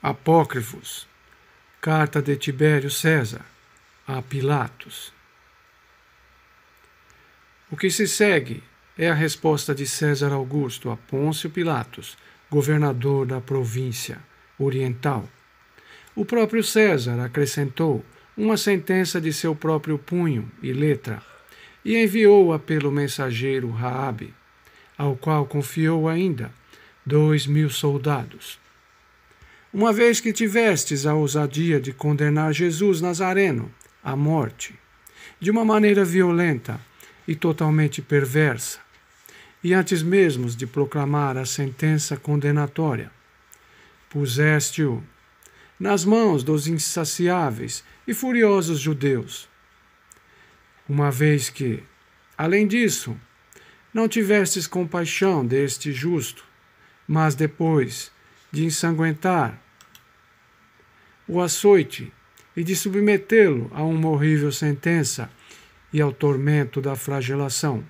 Apócrifos. Carta de Tibério César a Pilatos. O que se segue é a resposta de César Augusto a Pôncio Pilatos, governador da província oriental. O próprio César acrescentou uma sentença de seu próprio punho e letra e enviou-a pelo mensageiro Raabe, ao qual confiou ainda 2.000 soldados. Uma vez que tivestes a ousadia de condenar Jesus Nazareno à morte, de uma maneira violenta e totalmente perversa, e antes mesmo de proclamar a sentença condenatória, puseste-o nas mãos dos insaciáveis e furiosos judeus. Uma vez que, além disso, não tivestes compaixão deste justo, mas depois de ensanguentar o açoite e de submetê-lo a uma horrível sentença e ao tormento da flagelação,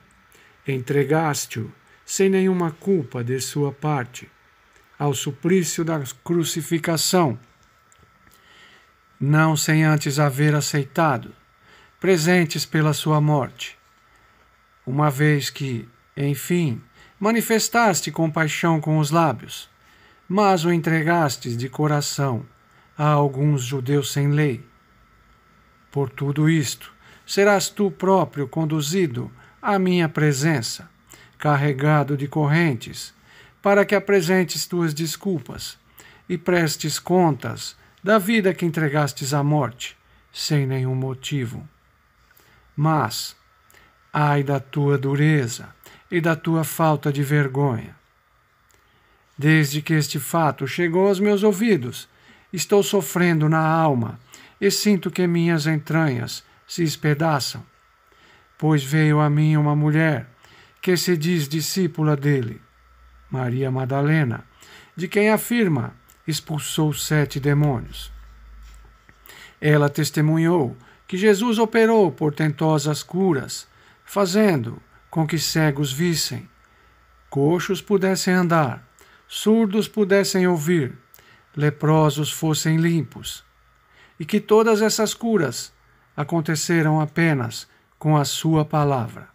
entregaste-o, sem nenhuma culpa de sua parte, ao suplício da crucificação, não sem antes haver aceitado presentes pela sua morte. Uma vez que, enfim, manifestaste compaixão com os lábios, mas o entregastes de coração a alguns judeus sem lei. Por tudo isto, serás tu próprio conduzido à minha presença, carregado de correntes, para que apresentes tuas desculpas e prestes contas da vida que entregastes à morte, sem nenhum motivo. Mas, ai da tua dureza e da tua falta de vergonha. Desde que este fato chegou aos meus ouvidos, estou sofrendo na alma e sinto que minhas entranhas se espedaçam, pois veio a mim uma mulher que se diz discípula dele, Maria Madalena, de quem afirma expulsou 7 demônios. Ela testemunhou que Jesus operou portentosas curas, fazendo com que cegos vissem, coxos pudessem andar, surdos pudessem ouvir, leprosos fossem limpos, e que todas essas curas aconteceram apenas com a sua palavra.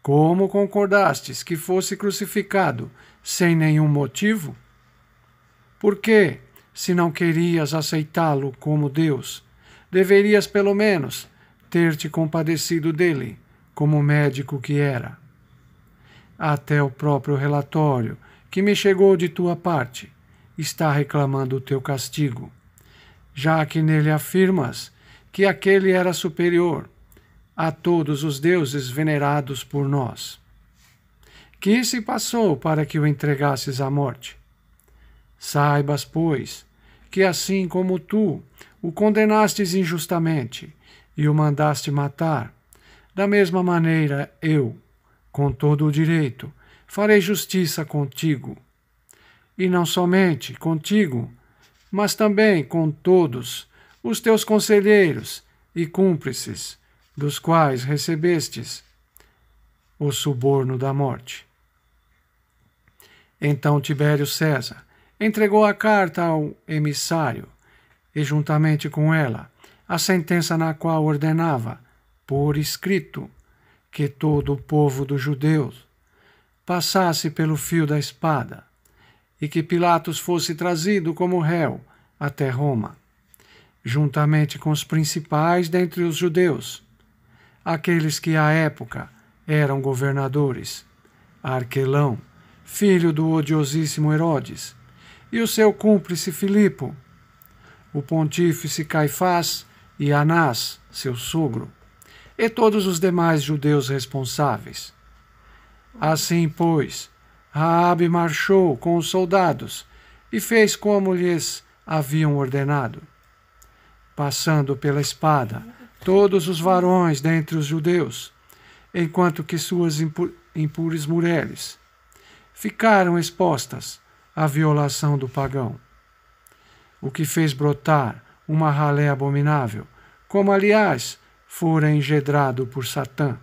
Como concordastes que fosse crucificado sem nenhum motivo? Por que, se não querias aceitá-lo como Deus, deverias pelo menos ter-te compadecido dele, como médico que era? Até o próprio relatório que me chegou de tua parte está reclamando o teu castigo, já que nele afirmas que aquele era superior a todos os deuses venerados por nós. Que se passou para que o entregasses à morte? Saibas, pois, que assim como tu o condenastes injustamente e o mandaste matar, da mesma maneira eu, com todo o direito, farei justiça contigo. E não somente contigo, mas também com todos os teus conselheiros e cúmplices, dos quais recebestes o suborno da morte. Então Tibério César entregou a carta ao emissário e, juntamente com ela, a sentença na qual ordenava, por escrito, que todo o povo dos judeus passasse pelo fio da espada e que Pilatos fosse trazido como réu até Roma, juntamente com os principais dentre os judeus, aqueles que à época eram governadores, Arquelão, filho do odiosíssimo Herodes, e o seu cúmplice Filipo, o pontífice Caifás e Anás, seu sogro, e todos os demais judeus responsáveis. Assim, pois, Raabe marchou com os soldados e fez como lhes haviam ordenado, passando pela espada todos os varões dentre os judeus, enquanto que suas impuras mulheres ficaram expostas à violação do pagão, o que fez brotar uma ralé abominável, como aliás fora engendrado por Satã.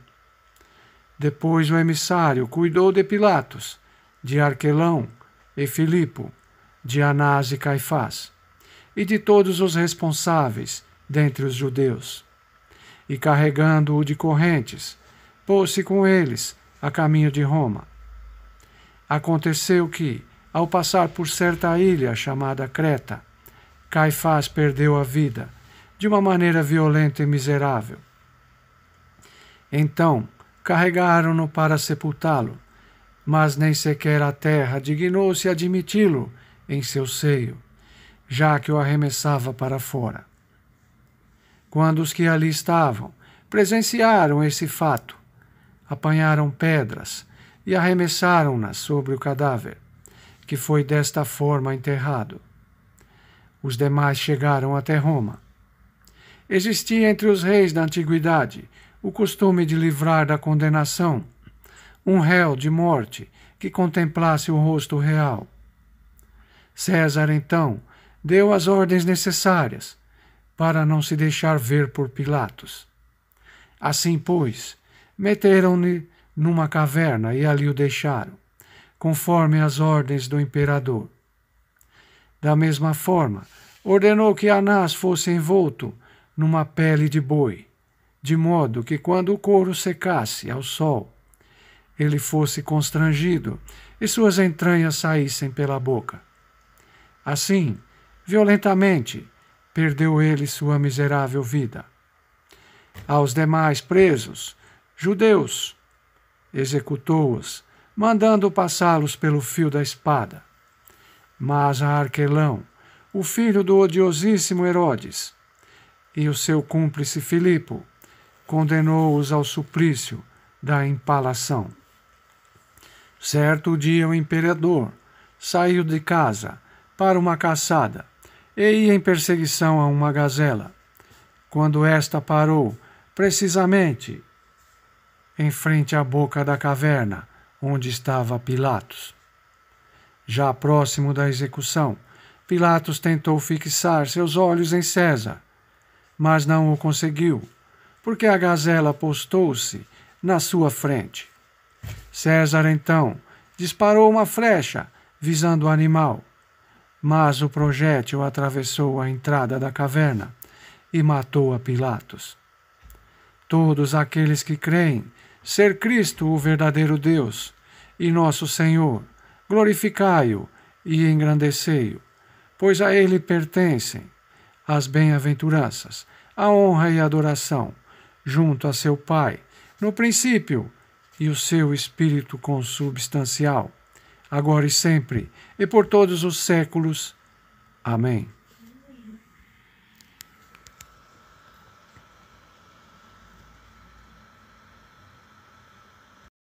Depois o emissário cuidou de Pilatos, de Arquelão e Filipo, de Anás e Caifás, e de todos os responsáveis dentre os judeus. E carregando-o de correntes, pôs-se com eles a caminho de Roma. Aconteceu que, ao passar por certa ilha chamada Creta, Caifás perdeu a vida de uma maneira violenta e miserável. Então carregaram-no para sepultá-lo, mas nem sequer a terra dignou-se admiti-lo em seu seio, já que o arremessava para fora. Quando os que ali estavam presenciaram esse fato, apanharam pedras e arremessaram-nas sobre o cadáver, que foi desta forma enterrado. Os demais chegaram até Roma. Existia entre os reis da antiguidade o costume de livrar da condenação um réu de morte que contemplasse o rosto real. César, então, deu as ordens necessárias para não se deixar ver por Pilatos. Assim, pois, meteram-no numa caverna e ali o deixaram, conforme as ordens do imperador. Da mesma forma, ordenou que Anás fosse envolto numa pele de boi, de modo que quando o couro secasse ao sol, ele fosse constrangido e suas entranhas saíssem pela boca. Assim, violentamente, perdeu ele sua miserável vida. Aos demais presos, judeus, executou-os, mandando passá-los pelo fio da espada. Mas a Arquelão, o filho do odiosíssimo Herodes, e o seu cúmplice Filipo, condenou-os ao suplício da empalação. Certo dia o imperador saiu de casa para uma caçada e ia em perseguição a uma gazela, quando esta parou precisamente em frente à boca da caverna onde estava Pilatos. Já próximo da execução, Pilatos tentou fixar seus olhos em César, mas não o conseguiu, porque a gazela postou-se na sua frente. César, então, disparou uma flecha visando o animal, mas o projétil atravessou a entrada da caverna e matou a Pilatos. Todos aqueles que creem ser Cristo o verdadeiro Deus e nosso Senhor, glorificai-o e engrandecei-o, pois a ele pertencem as bem-aventuranças, a honra e a adoração, junto a seu Pai, no princípio, e o seu Espírito consubstancial, agora e sempre, e por todos os séculos. Amém.